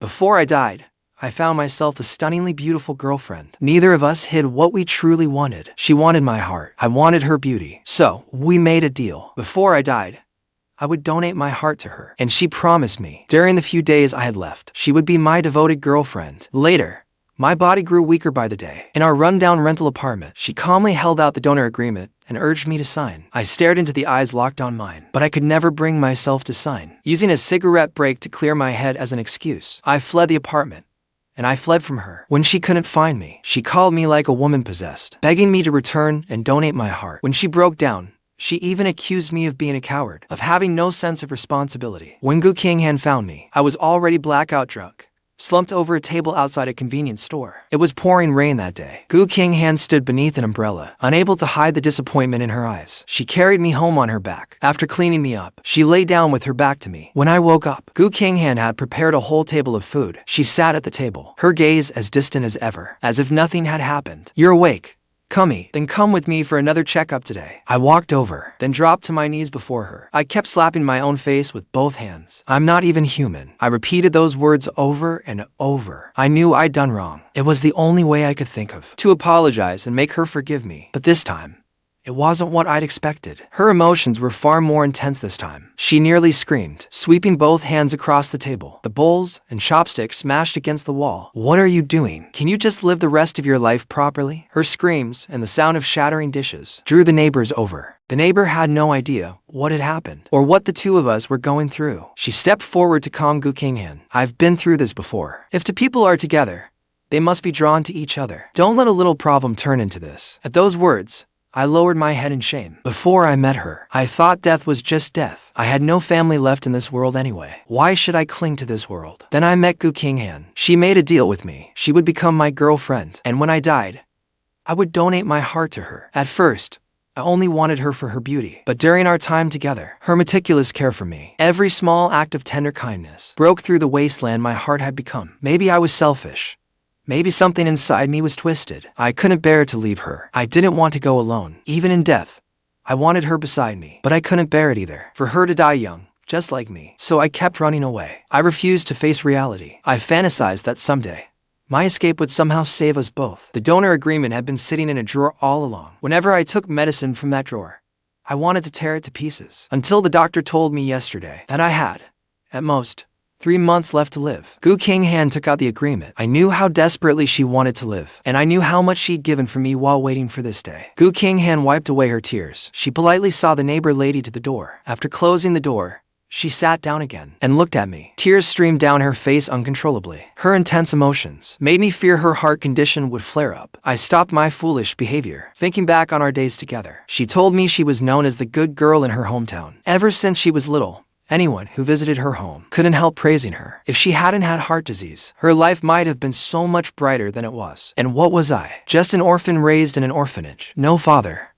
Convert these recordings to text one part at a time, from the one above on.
Before I died, I found myself a stunningly beautiful girlfriend. Neither of us hid what we truly wanted. She wanted my heart. I wanted her beauty. So, we made a deal. Before I died, I would donate my heart to her. And she promised me, during the few days I had left, she would be my devoted girlfriend. Later, my body grew weaker by the day. In our rundown rental apartment, she calmly held out the donor agreement and urged me to sign. I stared into the eyes locked on mine, but I could never bring myself to sign. Using a cigarette break to clear my head as an excuse, I fled the apartment. And I fled from her. When she couldn't find me, she called me like a woman possessed, begging me to return and donate my heart. When she broke down, she even accused me of being a coward, of having no sense of responsibility. When Qinghan found me, I was already blackout drunk, slumped over a table outside a convenience store. It was pouring rain that day. Qinghan stood beneath an umbrella, unable to hide the disappointment in her eyes. She carried me home on her back. After cleaning me up, she lay down with her back to me. When I woke up, Qinghan had prepared a whole table of food. She sat at the table, her gaze as distant as ever, as if nothing had happened. "You're awake. Then come with me for another checkup today." I walked over, then dropped to my knees before her. I kept slapping my own face with both hands. "I'm not even human." I repeated those words over and over. I knew I'd done wrong. It was the only way I could think of, to apologize and make her forgive me. But this time, it wasn't what I'd expected. Her emotions were far more intense this time. She nearly screamed, sweeping both hands across the table. The bowls and chopsticks smashed against the wall. "What are you doing? Can you just live the rest of your life properly?" Her screams and the sound of shattering dishes drew the neighbors over. The neighbor had no idea what had happened or what the two of us were going through. She stepped forward to calm Qinghan. "I've been through this before. If two people are together, they must be drawn to each other. Don't let a little problem turn into this." At those words, I lowered my head in shame. Before I met her, I thought death was just death. I had no family left in this world anyway. Why should I cling to this world? Then I met Qinghan. She made a deal with me. She would become my girlfriend, and when I died, I would donate my heart to her. At first, I only wanted her for her beauty, but during our time together, her meticulous care for me, every small act of tender kindness, broke through the wasteland my heart had become. Maybe I was selfish. Maybe something inside me was twisted. I couldn't bear to leave her. I didn't want to go alone. Even in death, I wanted her beside me. But I couldn't bear it either, for her to die young, just like me. So I kept running away. I refused to face reality. I fantasized that someday, my escape would somehow save us both. The donor agreement had been sitting in a drawer all along. Whenever I took medicine from that drawer, I wanted to tear it to pieces. Until the doctor told me yesterday that I had, at most, 3 months left to live. Qinghan took out the agreement. I knew how desperately she wanted to live, and I knew how much she'd given for me while waiting for this day. Qinghan wiped away her tears. She politely saw the neighbor lady to the door. After closing the door, she sat down again and looked at me. Tears streamed down her face uncontrollably. Her intense emotions made me fear her heart condition would flare up. I stopped my foolish behavior, thinking back on our days together. She told me she was known as the good girl in her hometown. Ever since she was little, anyone who visited her home couldn't help praising her. If she hadn't had heart disease, her life might have been so much brighter than it was. And what was I? Just an orphan raised in an orphanage. No father,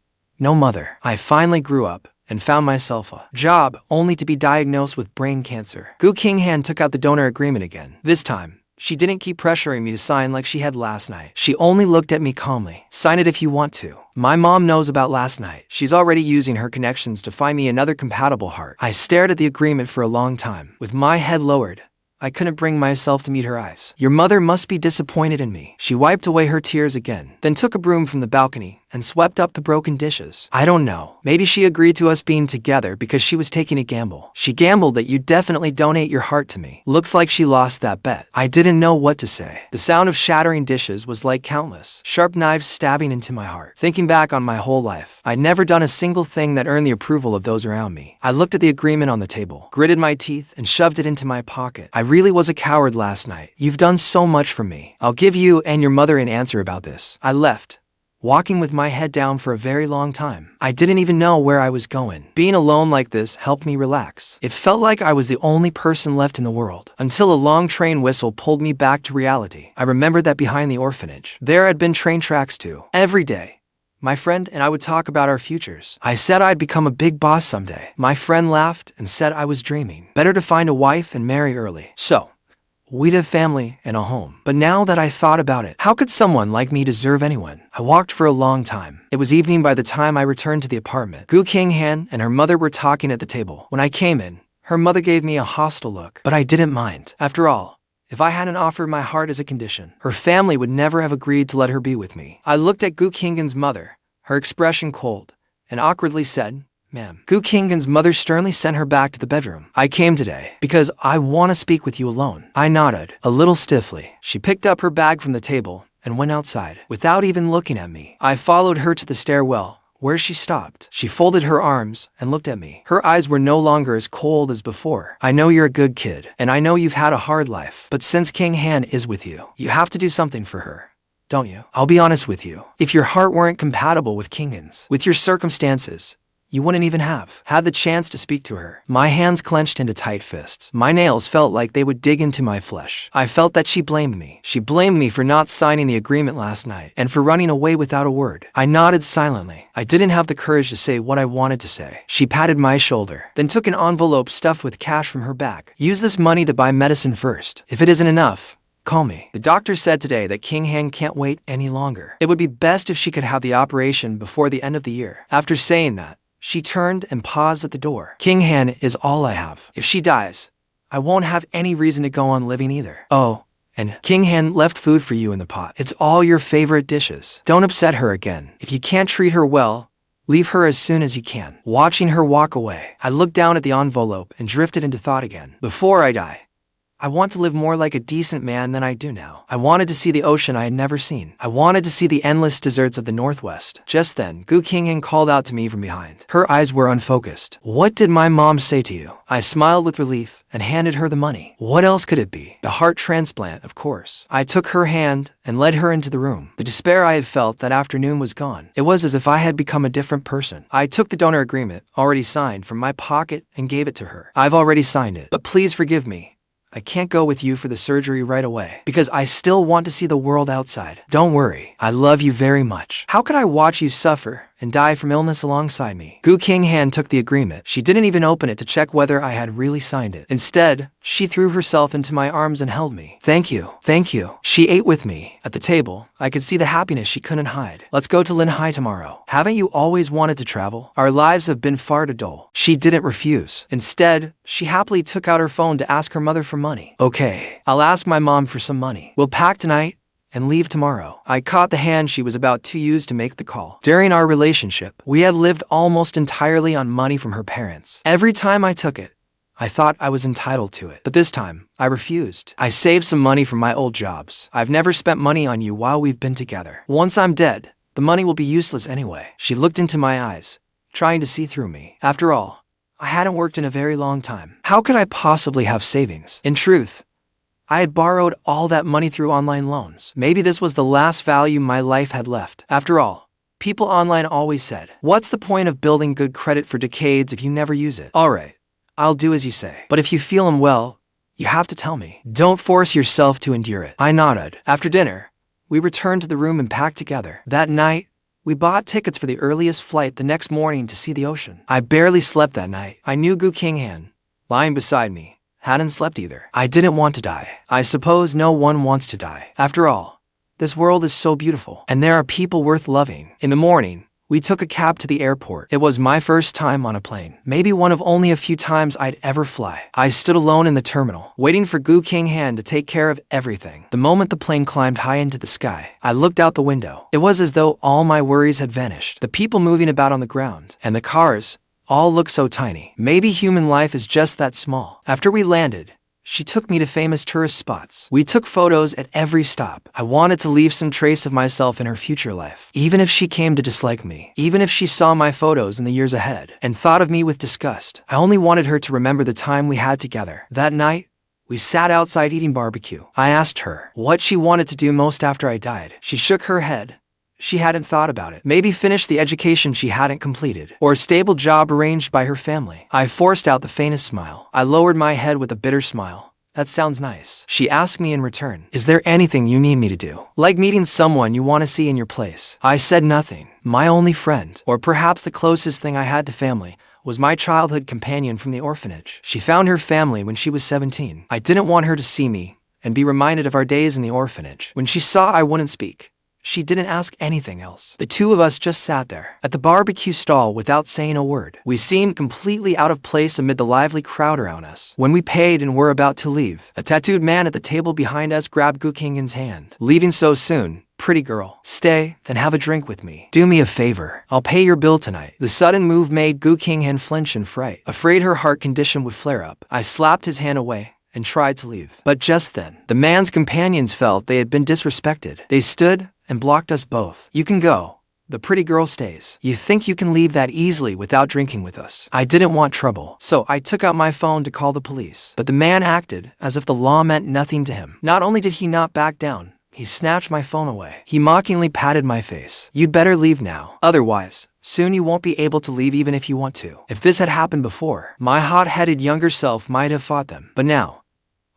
no mother. I finally grew up and found myself a job only to be diagnosed with brain cancer. Qinghan took out the donor agreement again. This time, she didn't keep pressuring me to sign like she had last night. She only looked at me calmly. "Sign it if you want to. My mom knows about last night. She's already using her connections to find me another compatible heart." I stared at the agreement for a long time. With my head lowered, I couldn't bring myself to meet her eyes. "Your mother must be disappointed in me." She wiped away her tears again, then took a broom from the balcony and swept up the broken dishes. I don't know. Maybe she agreed to us being together because she was taking a gamble. She gambled that you'd definitely donate your heart to me. Looks like she lost that bet. I didn't know what to say. The sound of shattering dishes was like countless sharp knives stabbing into my heart. Thinking back on my whole life, I'd never done a single thing that earned the approval of those around me. I looked at the agreement on the table, gritted my teeth, and shoved it into my pocket. I really was a coward last night. You've done so much for me. I'll give you and your mother an answer about this. I left, walking with my head down for a very long time. I didn't even know where I was going. Being alone like this helped me relax. It felt like I was the only person left in the world, until a long train whistle pulled me back to reality. I remembered that behind the orphanage, there had been train tracks too. Every day, my friend and I would talk about our futures. I said I'd become a big boss someday. My friend laughed and said I was dreaming. Better to find a wife and marry early. So, we'd have family and a home. But now that I thought about it, how could someone like me deserve anyone? I walked for a long time. It was evening by the time I returned to the apartment. Qinghan and her mother were talking at the table. When I came in, her mother gave me a hostile look, but I didn't mind. After all, If I hadn't offered my heart as a condition, her family would never have agreed to let her be with me. I looked at Qinghan's mother, her expression cold, and awkwardly said, "Ma'am." Qinghan's mother sternly sent her back to the bedroom. "I came today because I want to speak with you alone." I nodded, a little stiffly. She picked up her bag from the table and went outside. Without even looking at me, I followed her to the stairwell, where she stopped. She folded her arms and looked at me. Her eyes were no longer as cold as before. "I know you're a good kid, and I know you've had a hard life, but since Qinghan is with you, you have to do something for her, don't you? I'll be honest with you. If your heart weren't compatible with Qinghan's, with your circumstances, you wouldn't even have had the chance to speak to her." My hands clenched into tight fists. My nails felt like they would dig into my flesh. I felt that she blamed me. She blamed me for not signing the agreement last night and for running away without a word. I nodded silently. I didn't have the courage to say what I wanted to say. She patted my shoulder, then took an envelope stuffed with cash from her bag. "Use this money to buy medicine first. If it isn't enough, call me. The doctor said today that Qinghan can't wait any longer. It would be best if she could have the operation before the end of the year." After saying that, she turned and paused at the door. "Qinghan is all I have. If she dies, I won't have any reason to go on living either. Oh, and Qinghan left food for you in the pot. It's all your favorite dishes. Don't upset her again. If you can't treat her well, leave her as soon as you can." Watching her walk away, I looked down at the envelope and drifted into thought again. Before I die, I want to live more like a decent man than I do now. I wanted to see the ocean I had never seen. I wanted to see the endless deserts of the Northwest. Just then, Qinghan called out to me from behind. Her eyes were unfocused. "What did my mom say to you?" I smiled with relief and handed her the money. What else could it be? The heart transplant, of course. I took her hand and led her into the room. The despair I had felt that afternoon was gone. It was as if I had become a different person. I took the donor agreement, already signed, from my pocket and gave it to her. "I've already signed it, but please forgive me. I can't go with you for the surgery right away because I still want to see the world outside. Don't worry, I love you very much. How could I watch you suffer and die from illness alongside me?" Qinghan took the agreement. She didn't even open it to check whether I had really signed it. Instead, she threw herself into my arms and held me. "Thank you, thank you." She ate with me. At the table, I could see the happiness she couldn't hide. "Let's go to Linhai tomorrow. Haven't you always wanted to travel? Our lives have been far too dull." She didn't refuse. Instead, she happily took out her phone to ask her mother for money. "Okay, I'll ask my mom for some money. We'll pack tonight and leave tomorrow." I caught the hand she was about to use to make the call. During our relationship, we had lived almost entirely on money from her parents. Every time I took it, I thought I was entitled to it. But this time, I refused. "I saved some money from my old jobs. I've never spent money on you while we've been together. Once I'm dead, the money will be useless anyway." She looked into my eyes, trying to see through me. After all, I hadn't worked in a very long time. How could I possibly have savings? In truth, I had borrowed all that money through online loans. Maybe this was the last value my life had left. After all, people online always said, "What's the point of building good credit for decades if you never use it?" "All right, I'll do as you say. But if you feel unwell, you have to tell me. Don't force yourself to endure it." I nodded. After dinner, we returned to the room and packed together. That night, we bought tickets for the earliest flight the next morning to see the ocean. I barely slept that night. I knew Qinghan, lying beside me, hadn't slept either. I didn't want to die. I suppose no one wants to die. After all, this world is so beautiful, and there are people worth loving. In the morning, we took a cab to the airport. It was my first time on a plane, maybe one of only a few times I'd ever fly. I stood alone in the terminal, waiting for Qinghan to take care of everything. The moment the plane climbed high into the sky, I looked out the window. It was as though all my worries had vanished. The people moving about on the ground, and the cars, all looked so tiny. Maybe human life is just that small. After we landed, she took me to famous tourist spots. We took photos at every stop. I wanted to leave some trace of myself in her future life. Even if she came to dislike me, even if she saw my photos in the years ahead and thought of me with disgust, I only wanted her to remember the time we had together. That night, we sat outside eating barbecue. I asked her what she wanted to do most after I died. She shook her head. She hadn't thought about it. Maybe finish the education she hadn't completed, or a stable job arranged by her family. I forced out the faintest smile. I lowered my head with a bitter smile. "That sounds nice." She asked me in return, "Is there anything you need me to do? Like meeting someone you want to see in your place?" I said nothing. My only friend, or perhaps the closest thing I had to family, was my childhood companion from the orphanage. She found her family when she was 17. I didn't want her to see me and be reminded of our days in the orphanage. When she saw I wouldn't speak, She didn't ask anything else. The two of us just sat there, at the barbecue stall without saying a word. We seemed completely out of place amid the lively crowd around us. When we paid and were about to leave, a tattooed man at the table behind us grabbed Qinghan's hand. "Leaving so soon? Pretty girl. Stay, then have a drink with me. Do me a favor. I'll pay your bill tonight." The sudden move made Qinghan flinch in fright, afraid her heart condition would flare up. I slapped his hand away and tried to leave. But just then, the man's companions felt they had been disrespected. They stood and blocked us both. "You can go. The pretty girl stays. You think you can leave that easily without drinking with us?" I didn't want trouble, so I took out my phone to call the police. But the man acted as if the law meant nothing to him. Not only did he not back down, he snatched my phone away. He mockingly patted my face. "You'd better leave now. Otherwise, soon you won't be able to leave even if you want to." If this had happened before, my hot-headed younger self might have fought them. But now,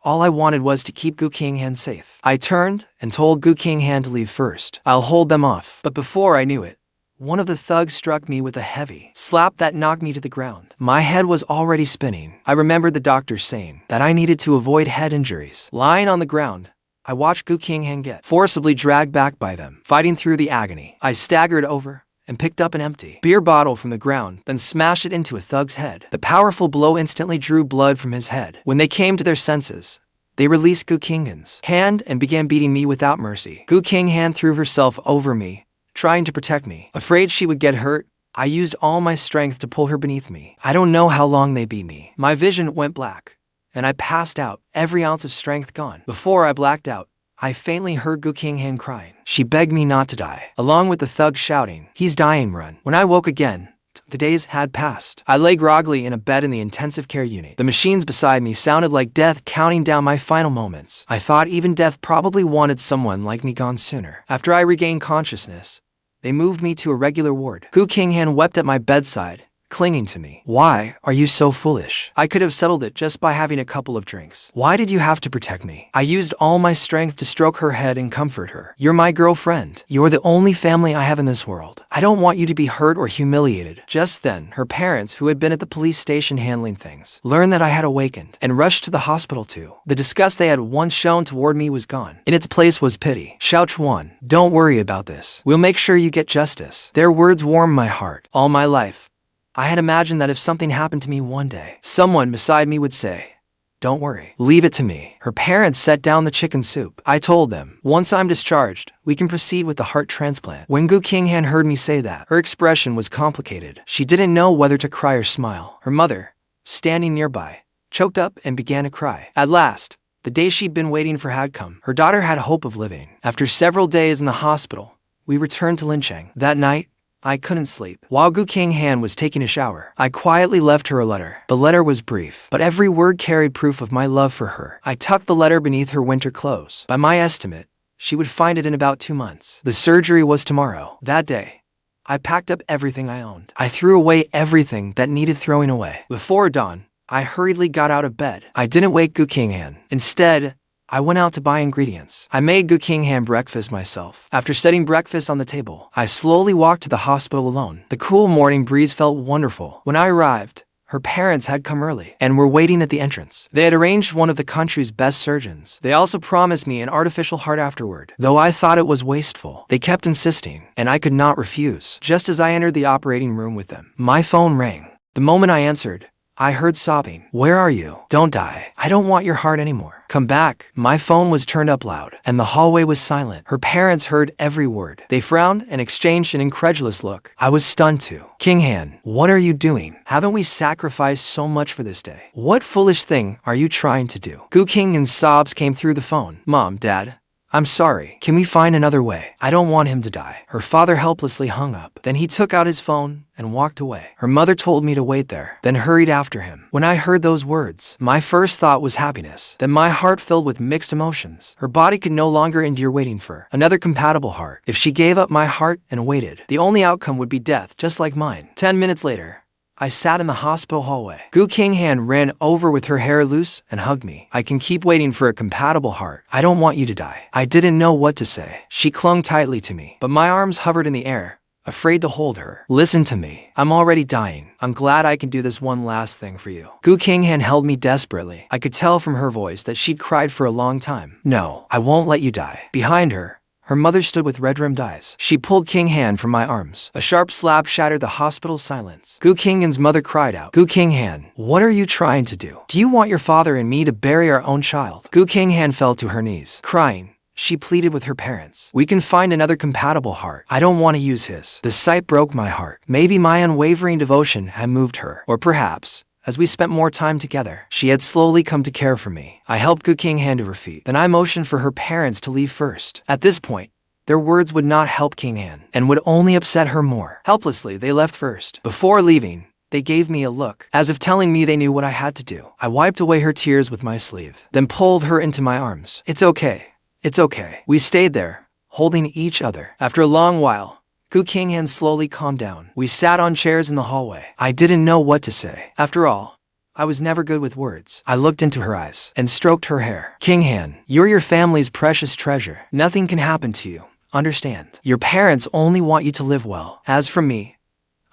all I wanted was to keep Qinghan safe. I turned and told Qinghan to leave first. "I'll hold them off." But before I knew it, one of the thugs struck me with a heavy slap that knocked me to the ground. My head was already spinning. I remembered the doctor saying that I needed to avoid head injuries. Lying on the ground, I watched Qinghan get forcibly dragged back by them, fighting through the agony. I staggered over and picked up an empty beer bottle from the ground, then smashed it into a thug's head. The powerful blow instantly drew blood from his head. When they came to their senses, they released Qinghan's hand and began beating me without mercy. Qinghan threw herself over me, trying to protect me. Afraid she would get hurt, I used all my strength to pull her beneath me. I don't know how long they beat me. My vision went black, and I passed out, every ounce of strength gone. Before I blacked out, I faintly heard Qinghan crying. She begged me not to die, along with the thug shouting, "He's dying, run." When I woke again, the days had passed. I lay groggily in a bed in the intensive care unit. The machines beside me sounded like death counting down my final moments. I thought even death probably wanted someone like me gone sooner. After I regained consciousness, they moved me to a regular ward. Qinghan wept at my bedside, clinging to me. "Why are you so foolish? I could have settled it just by having a couple of drinks. Why did you have to protect me?" I used all my strength to stroke her head and comfort her. "You're my girlfriend. You're the only family I have in this world. I don't want you to be hurt or humiliated." Just then, her parents, who had been at the police station handling things, learned that I had awakened and rushed to the hospital too. The disgust they had once shown toward me was gone. In its place was pity. "Xiao Chuan, don't worry about this. We'll make sure you get justice." Their words warmed my heart. All my life, I had imagined that if something happened to me one day, someone beside me would say, "Don't worry, leave it to me." Her parents set down the chicken soup. I told them, "Once I'm discharged, we can proceed with the heart transplant." When Qinghan heard me say that, her expression was complicated. She didn't know whether to cry or smile. Her mother, standing nearby, choked up and began to cry. At last, the day she'd been waiting for had come. Her daughter had hope of living. After several days in the hospital, we returned to Linhai. That night, I couldn't sleep. While Qinghan was taking a shower, I quietly left her a letter. The letter was brief, but every word carried proof of my love for her. I tucked the letter beneath her winter clothes. By my estimate, she would find it in about 2 months. The surgery was tomorrow. That day, I packed up everything I owned. I threw away everything that needed throwing away. Before dawn, I hurriedly got out of bed. I didn't wake Qinghan. Instead, I went out to buy ingredients. I made Qinghan breakfast myself. After setting breakfast on the table, I slowly walked to the hospital alone. The cool morning breeze felt wonderful. When I arrived, her parents had come early and were waiting at the entrance. They had arranged one of the country's best surgeons. They also promised me an artificial heart afterward. Though I thought it was wasteful, they kept insisting, and I could not refuse. Just as I entered the operating room with them, my phone rang. The moment I answered, I heard sobbing. "Where are you? Don't die. I don't want your heart anymore. Come back." My phone was turned up loud, and the hallway was silent. Her parents heard every word. They frowned and exchanged an incredulous look. I was stunned too. "Qinghan, what are you doing? Haven't we sacrificed so much for this day? What foolish thing are you trying to do?" Qinghan's sobs came through the phone. "Mom, Dad, I'm sorry. Can we find another way? I don't want him to die." Her father helplessly hung up. Then he took out his phone and walked away. Her mother told me to wait there, then hurried after him. When I heard those words, my first thought was happiness. Then my heart filled with mixed emotions. Her body could no longer endure waiting for another compatible heart. If she gave up my heart and waited, the only outcome would be death, just like mine. 10 minutes later, I sat in the hospital hallway. Qinghan ran over with her hair loose and hugged me. "I can keep waiting for a compatible heart. I don't want you to die." I didn't know what to say. She clung tightly to me, but my arms hovered in the air, afraid to hold her. "Listen to me. I'm already dying. I'm glad I can do this one last thing for you." Qinghan held me desperately. I could tell from her voice that she'd cried for a long time. "No, I won't let you die." Behind her, Her mother stood with red-rimmed eyes. She pulled Qinghan from my arms. A sharp slap shattered the hospital's silence. Qinghan's mother cried out, Qinghan, what are you trying to do? Do you want your father and me to bury our own child? Qinghan fell to her knees, crying. She pleaded with her parents. We can find another compatible heart. I don't want to use his. The sight broke my heart. Maybe my unwavering devotion had moved her. Or perhaps, as we spent more time together, she had slowly come to care for me. I helped Qinghan to her feet. Then I motioned for her parents to leave first. At this point, their words would not help Qinghan, and would only upset her more. Helplessly, they left first. Before leaving, they gave me a look, as if telling me they knew what I had to do. I wiped away her tears with my sleeve, then pulled her into my arms. It's okay. It's okay. We stayed there, holding each other. After a long while, Qinghan slowly calmed down. We sat on chairs in the hallway. I didn't know what to say. After all, I was never good with words. I looked into her eyes and stroked her hair. Qinghan, you're your family's precious treasure. Nothing can happen to you. Understand? Your parents only want you to live well. As for me,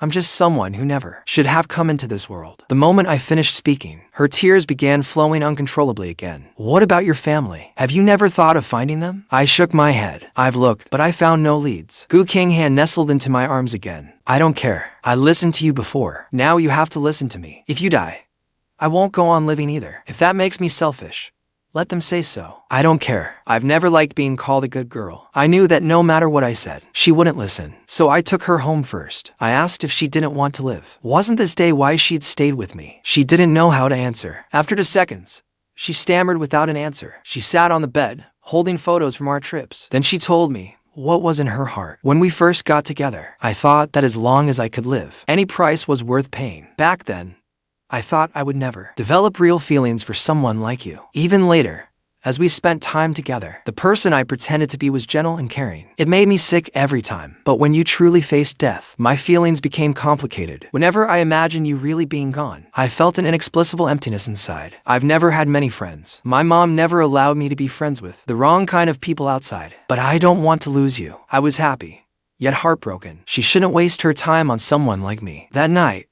I'm just someone who never should have come into this world. The moment I finished speaking, her tears began flowing uncontrollably again. What about your family? Have you never thought of finding them? I shook my head. I've looked, but I found no leads. Qinghan nestled into my arms again. I don't care. I listened to you before. Now you have to listen to me. If you die, I won't go on living either. If that makes me selfish, let them say so. I don't care. I've never liked being called a good girl. I knew that no matter what I said, she wouldn't listen. So I took her home first. I asked if she didn't want to live. Wasn't this day why she'd stayed with me? She didn't know how to answer. After 2 seconds, she stammered without an answer. She sat on the bed, holding photos from our trips. Then she told me what was in her heart. When we first got together, I thought that as long as I could live, any price was worth paying. Back then, I thought I would never develop real feelings for someone like you. Even later, as we spent time together, the person I pretended to be was gentle and caring. It made me sick every time. But when you truly faced death, my feelings became complicated. Whenever I imagined you really being gone, I felt an inexplicable emptiness inside. I've never had many friends. My mom never allowed me to be friends with the wrong kind of people outside. But I don't want to lose you. I was happy, yet heartbroken. She shouldn't waste her time on someone like me. That night,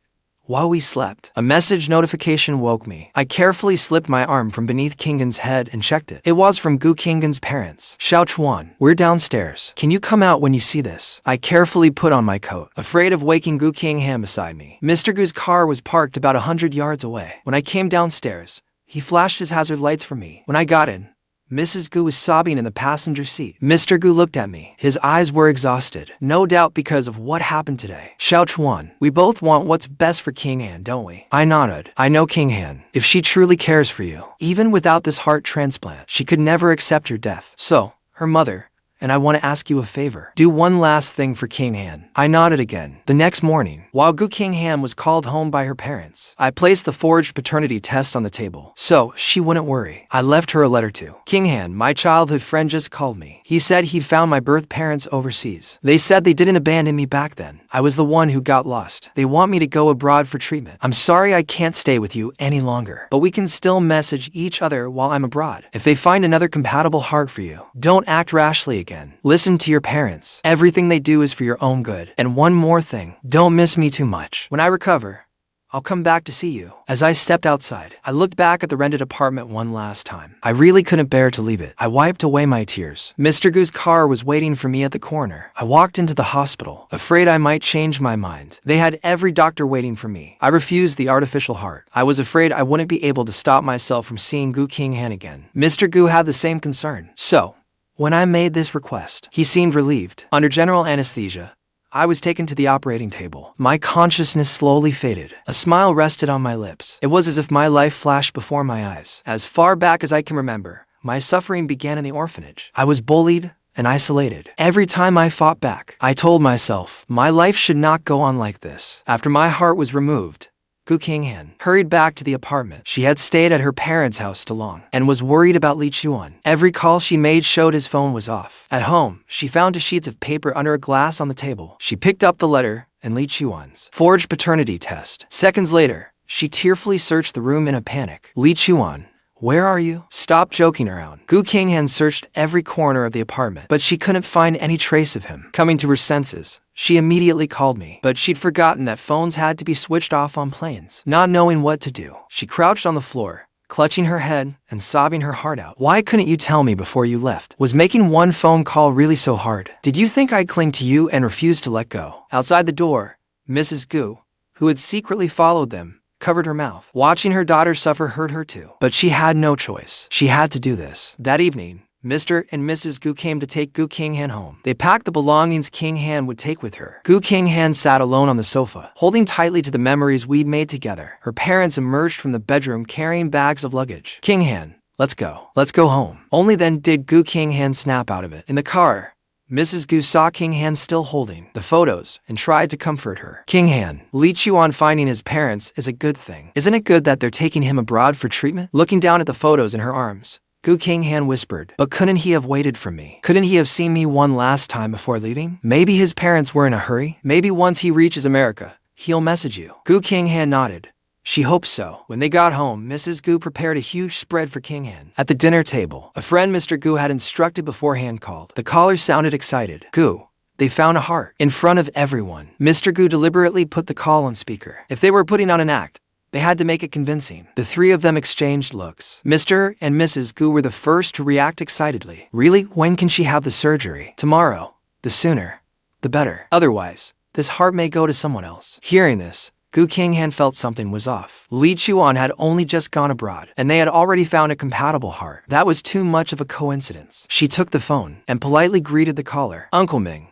while we slept, a message notification woke me. I carefully slipped my arm from beneath Qinghan's head and checked it. It was from Qinghan's parents. Chuan, we're downstairs. Can you come out when you see this? I carefully put on my coat, afraid of waking Qinghan beside me. Mr. Gu's car was parked about 100 yards away. When I came downstairs, he flashed his hazard lights for me. When I got in, Mrs. Gu was sobbing in the passenger seat. Mr. Gu looked at me. His eyes were exhausted, no doubt because of what happened today. Chuan, we both want what's best for Qinghan, don't we? I nodded. I know Qinghan. If she truly cares for you, even without this heart transplant, she could never accept your death. So, her mother, and I want to ask you a favor. Do one last thing for Qinghan. I nodded again. The next morning, while Qinghan was called home by her parents, I placed the forged paternity test on the table, so she wouldn't worry. I left her a letter too. Qinghan, my childhood friend just called me. He said he'd found my birth parents overseas. They said they didn't abandon me back then. I was the one who got lost. They want me to go abroad for treatment. I'm sorry I can't stay with you any longer, but we can still message each other while I'm abroad. If they find another compatible heart for you, don't act rashly again. Listen to your parents. Everything they do is for your own good. And one more thing, don't miss me too much. When I recover, I'll come back to see you. As I stepped outside, I looked back at the rented apartment one last time. I really couldn't bear to leave it. I wiped away my tears. Mr. Gu's car was waiting for me at the corner. I walked into the hospital, afraid I might change my mind. They had every doctor waiting for me. I refused the artificial heart. I was afraid I wouldn't be able to stop myself from seeing Qinghan again. Mr. Gu had the same concern. So, when I made this request, he seemed relieved. Under general anesthesia, I was taken to the operating table. My consciousness slowly faded. A smile rested on my lips. It was as if my life flashed before my eyes. As far back as I can remember, my suffering began in the orphanage. I was bullied and isolated. Every time I fought back, I told myself, my life should not go on like this. After my heart was removed, Qinghan hurried back to the apartment. She had stayed at her parents' house too long and was worried about Li Chuan. Every call she made showed his phone was off. At home, she found 2 sheets of paper under a glass on the table. She picked up the letter and Li Chuan's forged paternity test. Seconds later, she tearfully searched the room in a panic. Li Chuan, where are you? Stop joking around. Qinghan searched every corner of the apartment, but she couldn't find any trace of him. Coming to her senses, she immediately called me, but she'd forgotten that phones had to be switched off on planes. Not knowing what to do, she crouched on the floor, clutching her head and sobbing her heart out. Why couldn't you tell me before you left? Was making one phone call really so hard? Did you think I'd cling to you and refuse to let go? Outside the door, Mrs. Gu, who had secretly followed them, covered her mouth. Watching her daughter suffer hurt her too. But she had no choice. She had to do this. That evening, Mr. and Mrs. Gu came to take Gu Qinghan home. They packed the belongings Qinghan would take with her. Gu Qinghan sat alone on the sofa, holding tightly to the memories we'd made together. Her parents emerged from the bedroom carrying bags of luggage. Qinghan, let's go. Let's go home. Only then did Gu Qinghan snap out of it. In the car, Mrs. Gu saw Qinghan still holding the photos and tried to comfort her. Qinghan, Li Chuan finding his parents is a good thing. Isn't it good that they're taking him abroad for treatment? Looking down at the photos in her arms, Gu Qinghan whispered, but couldn't he have waited for me? Couldn't he have seen me one last time before leaving? Maybe his parents were in a hurry? Maybe once he reaches America, he'll message you. Gu Qinghan nodded. She hoped so. When they got home, Mrs. Gu prepared a huge spread for Qinghan. At the dinner table, a friend Mr. Gu had instructed beforehand called. The caller sounded excited. Gu, they found a heart. In front of everyone. Mr. Gu deliberately put the call on speaker. If they were putting on an act, they had to make it convincing. The three of them exchanged looks. Mr. and Mrs. Gu were the first to react excitedly. Really? When can she have the surgery? Tomorrow. The sooner, the better. Otherwise, this heart may go to someone else. Hearing this, Gu Qinghan felt something was off. Li Chuan had only just gone abroad, and they had already found a compatible heart. That was too much of a coincidence. She took the phone and politely greeted the caller. Uncle Ming,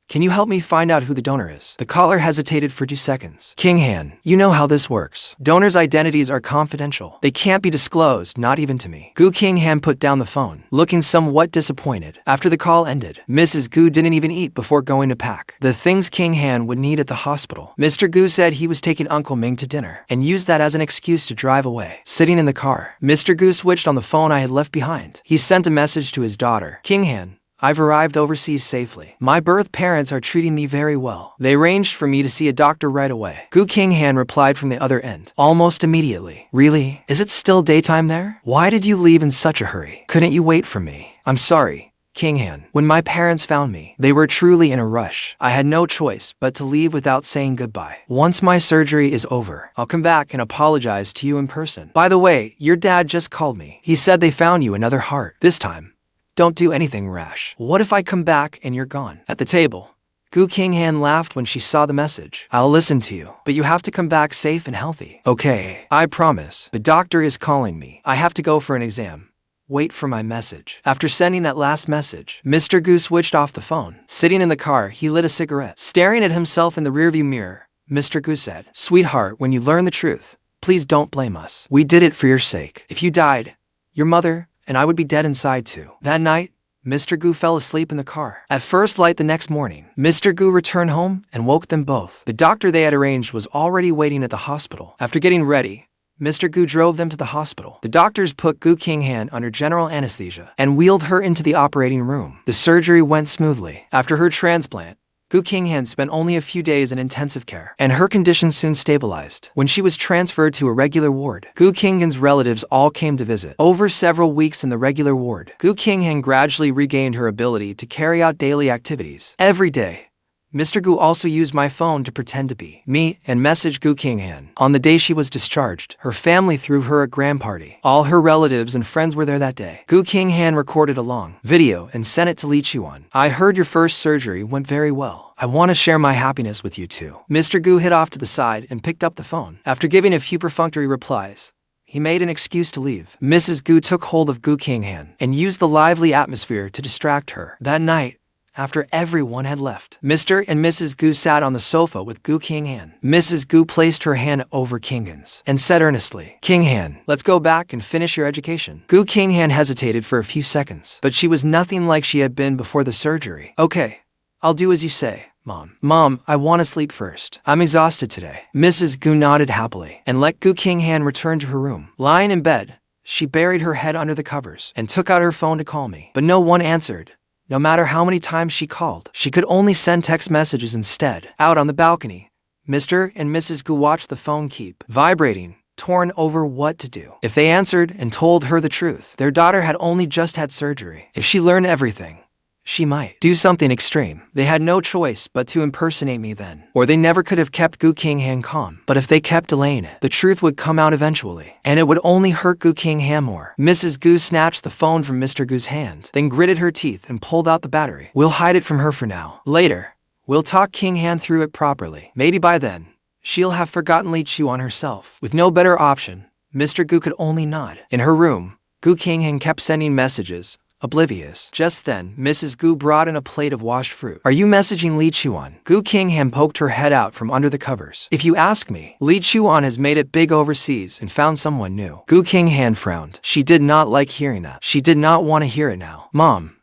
can you help me find out who the donor is? The caller hesitated for 2 seconds. Qinghan, you know how this works. Donors' identities are confidential. They can't be disclosed, not even to me. Gu Qinghan put down the phone, looking somewhat disappointed. After the call ended, Mrs. Gu didn't even eat before going to pack the things Qinghan would need at the hospital. Mr. Gu said he was taking Uncle Ming to dinner and used that as an excuse to drive away. Sitting in the car, Mr. Gu switched on the phone I had left behind. He sent a message to his daughter. Qinghan, I've arrived overseas safely. My birth parents are treating me very well. They arranged for me to see a doctor right away. Gu Qinghan replied from the other end, almost immediately. Really? Is it still daytime there? Why did you leave in such a hurry? Couldn't you wait for me? I'm sorry, Qinghan. When my parents found me, they were truly in a rush. I had no choice but to leave without saying goodbye. Once my surgery is over, I'll come back and apologize to you in person. By the way, your dad just called me. He said they found you another heart. This time, don't do anything rash. What if I come back and you're gone? At the table, Gu Qinghan laughed when she saw the message. I'll listen to you, but you have to come back safe and healthy. Okay, I promise. The doctor is calling me. I have to go for an exam. Wait for my message. After sending that last message, Mr. Gu switched off the phone. Sitting in the car, he lit a cigarette. Staring at himself in the rearview mirror, Mr. Gu said, Sweetheart, when you learn the truth, please don't blame us. We did it for your sake. If you died, your mother and I would be dead inside too. That night, Mr. Gu fell asleep in the car. At first light the next morning, Mr. Gu returned home and woke them both. The doctor they had arranged was already waiting at the hospital. After getting ready, Mr. Gu drove them to the hospital. The doctors put Gu Qinghan under general anesthesia and wheeled her into the operating room. The surgery went smoothly. After her transplant, Gu Qinghan spent only a few days in intensive care, and her condition soon stabilized. When she was transferred to a regular ward, Gu Qinghan's relatives all came to visit. Over several weeks in the regular ward, Gu Qinghan gradually regained her ability to carry out daily activities. Every day, Mr. Gu also used my phone to pretend to be me and message Gu Qinghan. On the day she was discharged, her family threw her a grand party. All her relatives and friends were there that day. Gu Qinghan recorded a long video and sent it to Li Chuan. I heard your first surgery went very well. I want to share my happiness with you too. Mr. Gu hid off to the side and picked up the phone. After giving a few perfunctory replies, he made an excuse to leave. Mrs. Gu took hold of Gu Qinghan and used the lively atmosphere to distract her. That night, after everyone had left, Mr. and Mrs. Gu sat on the sofa with Gu Qinghan. Mrs. Gu placed her hand over Qinghan's and said earnestly, Qinghan, let's go back and finish your education. Gu Qinghan hesitated for a few seconds, but she was nothing like she had been before the surgery. Okay, I'll do as you say, Mom. Mom, I want to sleep first. I'm exhausted today. Mrs. Gu nodded happily and let Gu Qinghan return to her room. Lying in bed, she buried her head under the covers and took out her phone to call me, but no one answered. No matter how many times she called, she could only send text messages instead. Out on the balcony, Mr. and Mrs. Gu watched the phone keep vibrating, torn over what to do. If they answered and told her the truth, their daughter had only just had surgery. If she learned everything, she might do something extreme. They had no choice but to impersonate me then, or they never could have kept Qinghan calm. But if they kept delaying it, the truth would come out eventually, and it would only hurt Qinghan more. Mrs. Gu snatched the phone from Mr. Gu's hand, then gritted her teeth and pulled out the battery. We'll hide it from her for now. Later, we'll talk Qinghan through it properly. Maybe by then, she'll have forgotten Li Chuan herself. With no better option, Mr. Gu could only nod. In her room, Qinghan kept sending messages, oblivious. Just then, Mrs. Gu brought in a plate of washed fruit. Are you messaging Li Chuan? Qinghan poked her head out from under the covers. If you ask me, Li Chuan has made it big overseas and found someone new. Qinghan frowned. She did not like hearing that. She did not want to hear it now. Mom,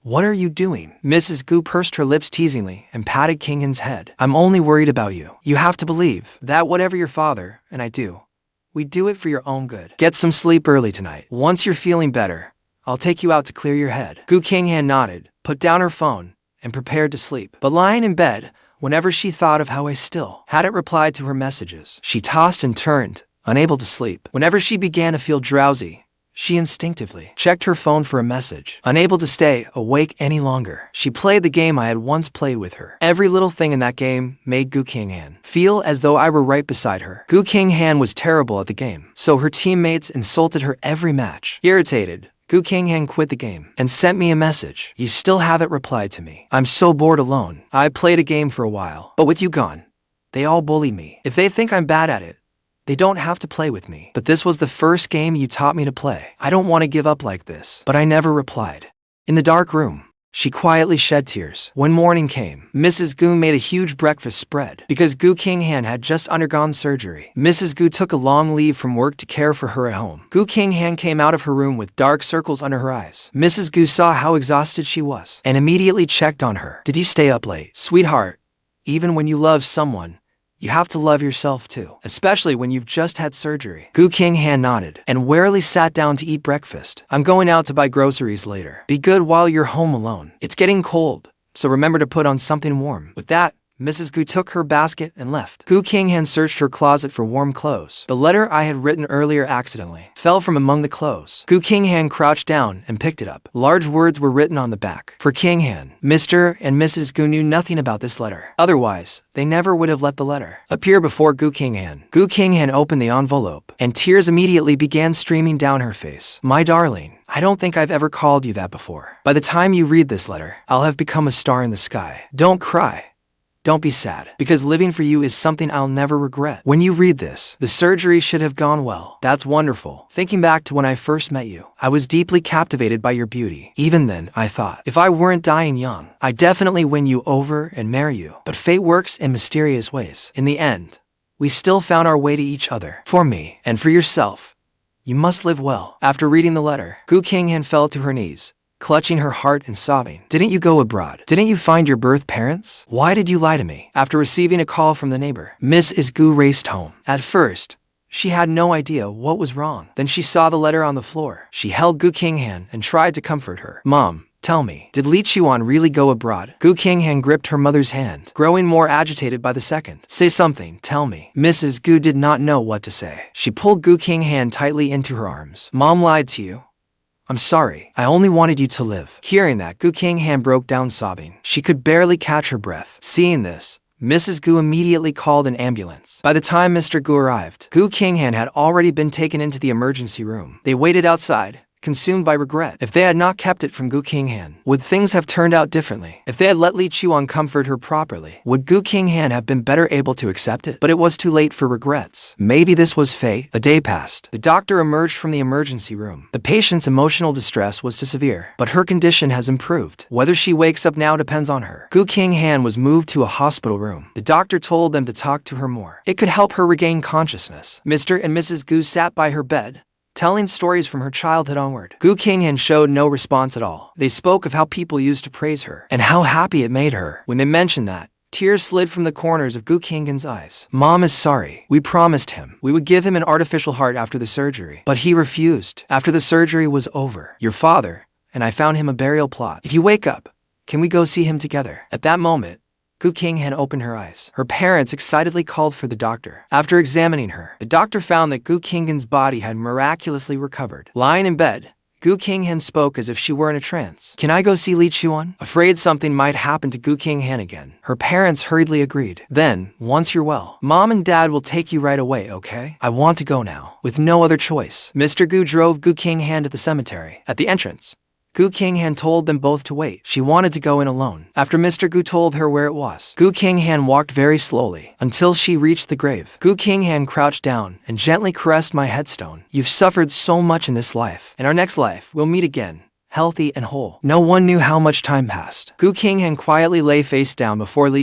what are you doing? Mrs. Gu pursed her lips teasingly and patted Qinghan's head. I'm only worried about you. You have to believe that whatever your father and I do, we do it for your own good. Get some sleep early tonight. Once you're feeling better, I'll take you out to clear your head. Qinghan nodded, put down her phone, and prepared to sleep. But lying in bed, whenever she thought of how I still hadn't replied to her messages, she tossed and turned, unable to sleep. Whenever she began to feel drowsy, she instinctively checked her phone for a message. Unable to stay awake any longer, she played the game I had once played with her. Every little thing in that game made Qinghan feel as though I were right beside her. Qinghan was terrible at the game, so her teammates insulted her every match. Irritated, Qinghan quit the game and sent me a message. You still haven't replied to me. I'm so bored alone. I played a game for a while, but with you gone, they all bully me. If they think I'm bad at it, they don't have to play with me. But this was the first game you taught me to play. I don't want to give up like this. But I never replied. In the dark room, she quietly shed tears. When morning came, Mrs. Gu made a huge breakfast spread. Because Qinghan had just undergone surgery, Mrs. Gu took a long leave from work to care for her at home. Qinghan came out of her room with dark circles under her eyes. Mrs. Gu saw how exhausted she was and immediately checked on her. Did you stay up late? Sweetheart, even when you love someone, you have to love yourself too, especially when you've just had surgery. Qinghan nodded and wearily sat down to eat breakfast. I'm going out to buy groceries later. Be good while you're home alone. It's getting cold, so remember to put on something warm. With that, Mrs. Gu took her basket and left. Qinghan searched her closet for warm clothes. The letter I had written earlier accidentally fell from among the clothes. Qinghan crouched down and picked it up. Large words were written on the back. For Qinghan, Mr. and Mrs. Gu knew nothing about this letter. Otherwise, they never would have let the letter appear before Qinghan. Qinghan opened the envelope, and tears immediately began streaming down her face. My darling, I don't think I've ever called you that before. By the time you read this letter, I'll have become a star in the sky. Don't cry. Don't be sad, because living for you is something I'll never regret. When you read this, the surgery should have gone well. That's wonderful. Thinking back to when I first met you, I was deeply captivated by your beauty. Even then, I thought, if I weren't dying young, I'd definitely win you over and marry you. But fate works in mysterious ways. In the end, we still found our way to each other. For me, and for yourself, you must live well. After reading the letter, Qinghan fell to her knees, clutching her heart and sobbing. Didn't you go abroad? Didn't you find your birth parents? Why did you lie to me? After receiving a call from the neighbor, Mrs. Gu raced home. At first, she had no idea what was wrong. Then she saw the letter on the floor. She held Qinghan and tried to comfort her. Mom, tell me, did Li Chuan really go abroad? Qinghan gripped her mother's hand, growing more agitated by the second. Say something, tell me. Mrs. Gu did not know what to say. She pulled Qinghan tightly into her arms. Mom lied to you. I'm sorry. I only wanted you to live. Hearing that, Qinghan broke down sobbing. She could barely catch her breath. Seeing this, Mrs. Gu immediately called an ambulance. By the time Mr. Gu arrived, Qinghan had already been taken into the emergency room. They waited outside, consumed by regret. If they had not kept it from Qinghan, would things have turned out differently? If they had let Li Chuan comfort her properly, would Qinghan have been better able to accept it? But it was too late for regrets. Maybe this was fate. A day passed. The doctor emerged from the emergency room. The patient's emotional distress was too severe, but her condition has improved. Whether she wakes up now depends on her. Qinghan was moved to a hospital room. The doctor told them to talk to her more. It could help her regain consciousness. Mr. and Mrs. Gu sat by her bed, telling stories from her childhood onward. Qinghan showed no response at all. They spoke of how people used to praise her, and how happy it made her. When they mentioned that, tears slid from the corners of Qinghan's eyes. Mom is sorry. We promised him we would give him an artificial heart after the surgery, but he refused. After the surgery was over, your father and I found him a burial plot. If you wake up, can we go see him together? At that moment, Qinghan opened her eyes. Her parents excitedly called for the doctor. After examining her, the doctor found that Qinghan's body had miraculously recovered. Lying in bed, Gu Qinghan spoke as if she were in a trance. Can I go see Li Chuan? Afraid something might happen to Gu Qinghan again. Her parents hurriedly agreed. Then, once you're well, Mom and Dad will take you right away, okay? I want to go now. With no other choice, Mr. Gu drove Gu Qinghan to the cemetery. At the entrance, Gu Qinghan told them both to wait. She wanted to go in alone. After Mr. Gu told her where it was, Gu Qinghan walked very slowly until she reached the grave. Gu Qinghan crouched down and gently caressed my headstone. You've suffered so much in this life. In our next life, we'll meet again, healthy and whole. No one knew how much time passed. Gu Qinghan quietly lay face down before Li